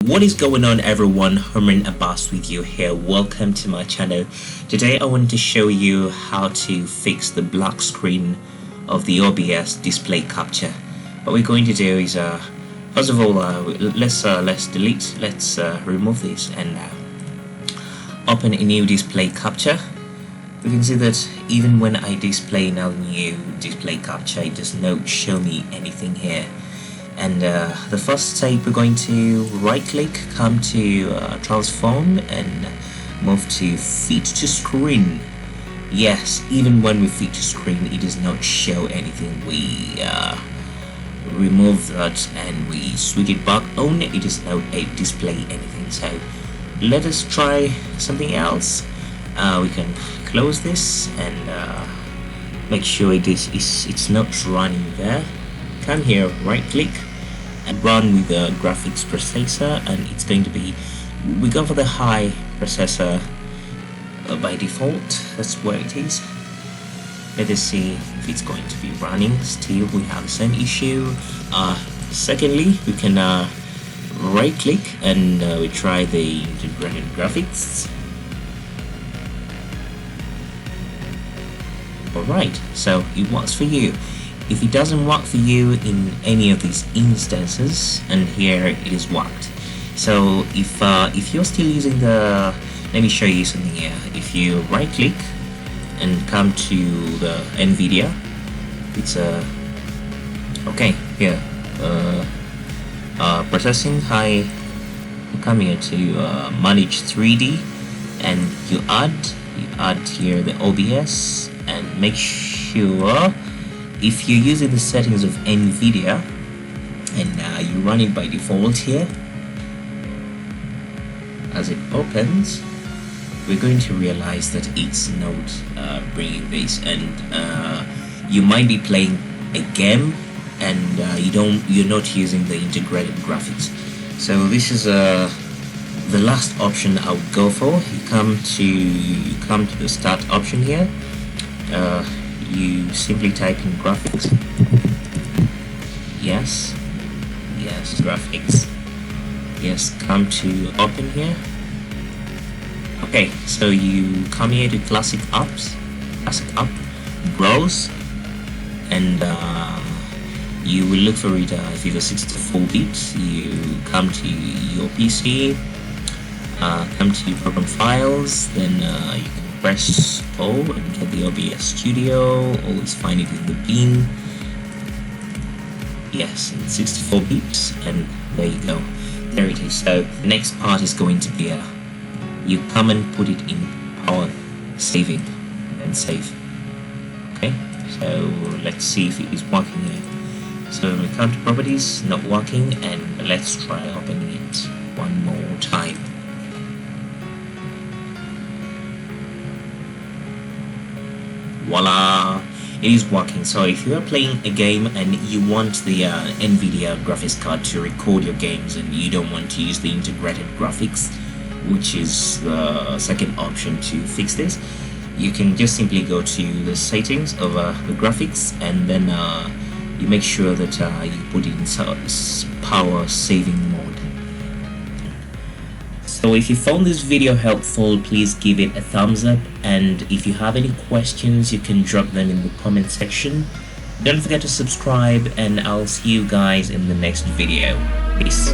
What is going on, everyone? Herman Abbas with you here. Welcome to my channel. Today I want to show you how to fix the black screen of the OBS display capture. What we're going to do is first of all let's remove this and open a new display capture. We can see that even when I display now new display capture, it does not show me anything here. And the first step, we're going to right click, come to transform and move to fit to screen. Yes, even when we fit to screen, it does not show anything. We remove that and we switch it back on, it does not display anything. So let us try something else. We can close this and make sure it's not running there. Come here, right click and run with the graphics processor, and it's going to be, we go for the high processor by default. That's where it is. Let us see if it's going to be running. Still we have the same issue. Secondly, we can right click and we try the integrated graphics. Alright, so it works for you. If it doesn't work for you in any of these instances, and here it is worked. So if you're still using the, let me show you something here. If you right click and come to the NVIDIA, it's okay here, processing high. Come here to manage 3D, and you add here the OBS, and make sure if you're using the settings of NVIDIA and you run it by default here, as it opens, we're going to realize that it's not bringing this, and you might be playing a game and you're not using the integrated graphics. So this is the last option I would go for. You come to the start option here. You simply type in graphics. Yes, graphics. Yes, come to open here. Okay, so you come here to classic app, browse, and you will look for it. If you go 64-bit, you come to your PC, come to program files, then you can press O and get the OBS Studio. Always find it in the bin. Yes, in 64 bits, and there you go. There it is. So the next part is going to be you come and put it in power saving and save. Okay, so let's see if it is working here. So we come to properties, not working, and let's try opening it one more time. Voila, it is working. So if you are playing a game and you want the NVIDIA graphics card to record your games, and you don't want to use the integrated graphics, which is the second option to fix this, you can just simply go to the settings of the graphics, and then you make sure that you put it in power saving mode. So if you found this video helpful, please give it a thumbs up, and if you have any questions, you can drop them in the comment section. Don't forget to subscribe, and I'll see you guys in the next video. Peace.